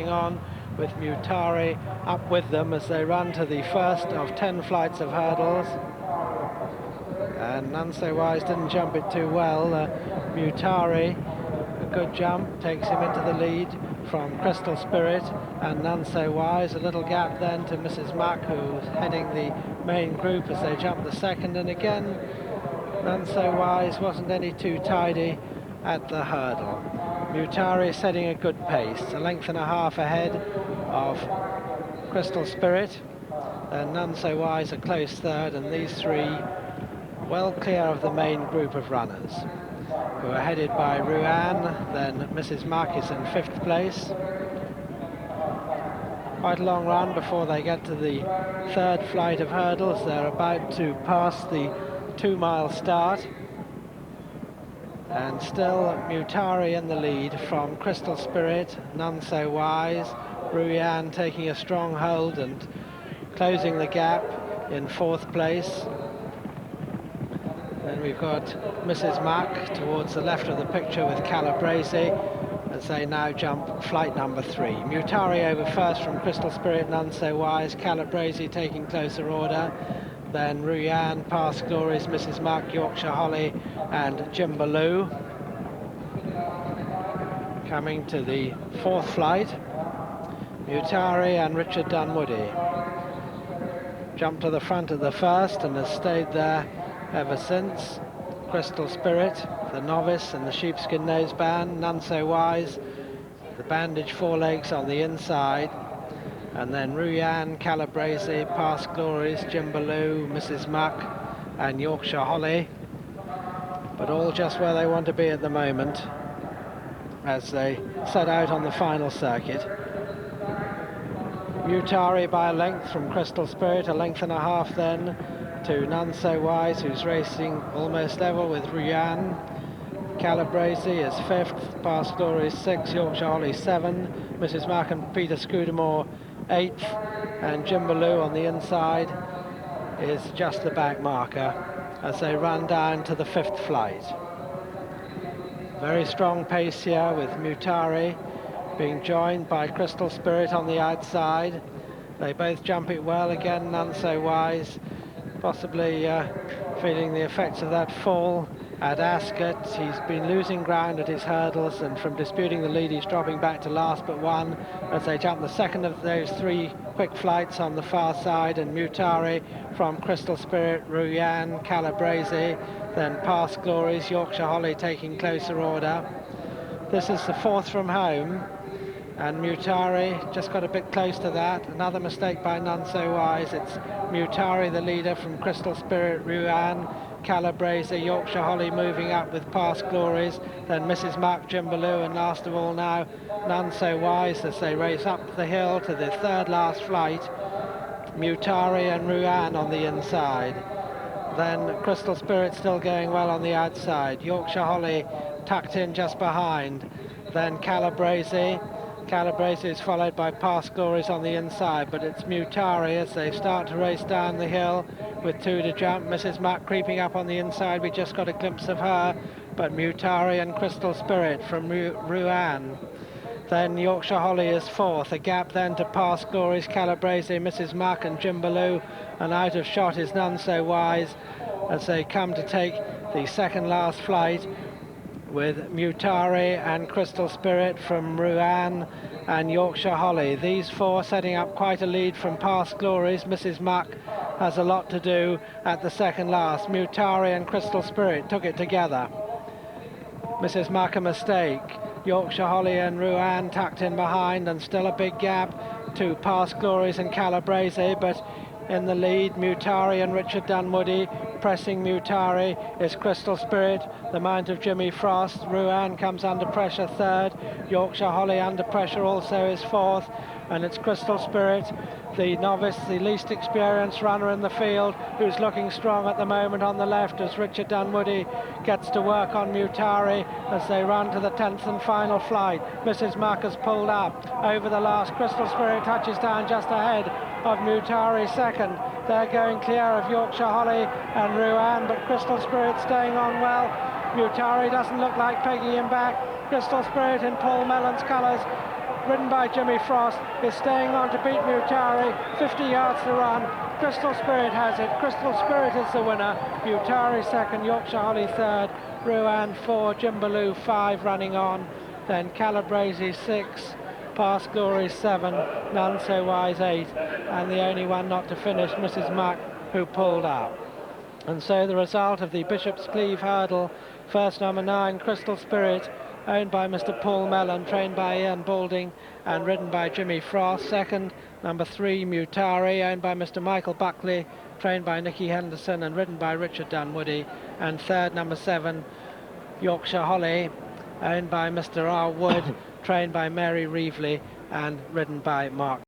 going on, with Muhtari up with them as they run to the first of 10 flights of hurdles. And None So Wise didn't jump it too well. Muhtari, a good jump, takes him into the lead from Crytal Spirit, and None So Wise, a little gap then to Mrs. Muck, who's heading the main group as they jump the second. And again, None So Wise wasn't any too tidy at the hurdle. Muhtari setting a good pace, a length and a half ahead of Crytal Spirit, and None So Wise a close third, and these three well clear of the main group of runners, who are headed by Ruan. Then Mrs. Muck is in 5th place. Quite a long run before they get to the third flight of hurdles. They're about to pass the 2-mile start, and still Muhtari in the lead from Crytal Spirit, None So Wise, Ruan taking a strong hold and closing the gap in 4th place. Then we've got Mrs. Muck towards the left of the picture with Calabrese as they now jump flight number 3. Muhtari over first from Crytal Spirit, None So Wise, Calabrese taking closer order. Then Ruan, Past Glories, Mrs. Muck, Yorkshire Holly and Jimbaloo. Coming to the 4th flight, Muhtari and Richard Dunwoody. Jumped to the front of the first and has stayed there ever since. Crytal Spirit, the novice and the sheepskin noseband, None So Wise, the bandaged forelegs on the inside, and then Ruan, Calabrese, Past Glories, Jimbaloo, Mrs. Muck and Yorkshire Holly, but all just where they want to be at the moment as they set out on the final circuit. Muhtari by a length from Crytal Spirit, a length and a half then to None So Wise, who's racing almost level with Ruan. Calabrese is 5th, Past Glory 6th, Yorkshire Holly 7, Mrs. Muck and Peter Scudamore 8th, and Jimbaloo on the inside is just the back marker as they run down to the 5th flight. Very strong pace here with Muhtari being joined by Crytal Spirit on the outside. They both jump it well again. None So Wise possibly feeling the effects of that fall at Ascot. He's been losing ground at his hurdles, and from disputing the lead he's dropping back to last but one as they jump the second of those 3 quick flights on the far side. And Muhtari from Crytal Spirit, Ruan, Calabrese, then Past Glories, Yorkshire Holly taking closer order. This is the 4th from home, and Muhtari just got a bit close to that. Another mistake by None So Wise. It's Muhtari the leader from Crytal Spirit, Ruan, Calabrese, Yorkshire Holly moving up with Past Glories, then Mrs. Muck, Jimbaloo, and last of all now None So Wise as they race up the hill to the 3rd last flight. Muhtari and Ruan on the inside. Then Crytal Spirit still going well on the outside. Yorkshire Holly tucked in just behind. Then Calabrese. Calabrese is followed by Past Glories on the inside, but it's Muhtari as they start to race down the hill with 2 to jump. Mrs. Muck creeping up on the inside, we just got a glimpse of her, but Muhtari and Crytal Spirit from Ruan. Then Yorkshire Holly is 4th, a gap then to Past Glories, Calabrese, Mrs. Muck and Jimbaloo, and out of shot is None So Wise as they come to take the 2nd last flight with Muhtari and Crytal Spirit from Ruan and Yorkshire Holly. These 4 setting up quite a lead from Past Glories. Mrs. Muck has a lot to do at the 2nd last. Muhtari and Crytal Spirit took it together. Mrs. Muck a mistake. Yorkshire Holly and Ruan tucked in behind, and still a big gap to Past Glories and Calabrese, but in the lead, Muhtari and Richard Dunwoody. Pressing Muhtari is Crytal Spirit, the Mount of Jimmy Frost. Ruan comes under pressure 3rd. Yorkshire Holly under pressure also is 4th. And it's Crytal Spirit, the novice, the least experienced runner in the field, who's looking strong at the moment on the left as Richard Dunwoody gets to work on Muhtari as they run to the 10th and final flight. Mrs. Muck has pulled up over the last. Crytal Spirit touches down just ahead of Muhtari 2nd. They're going clear of Yorkshire Holly and Ruan, but Crytal Spirit staying on well. Muhtari doesn't look like pegging him back. Crytal Spirit in Paul Mellon's colours ridden by Jimmy Frost, is staying on to beat Muhtari. 50 yards to run. Crytal Spirit has it. Crytal Spirit is the winner. Muhtari second, Yorkshire Holly third, Ruan 4, Jimbaloo 5 running on. Then Calabrese 6, Past Glory 7, None So Wise 8, and the only one not to finish, Mrs. Muck, who pulled out. And so the result of the Bishop's Cleeve hurdle: first, number 9, Crytal Spirit, owned by Mr. Paul Mellon, trained by Ian Balding and ridden by Jimmy Frost. Second, number 3, Muhtari, owned by Mr. Michael Buckley, trained by Nicky Henderson and ridden by Richard Dunwoody. And third, number 7, Yorkshire Holly, owned by Mr. R. Wood, trained by Mary Reevely and ridden by Mark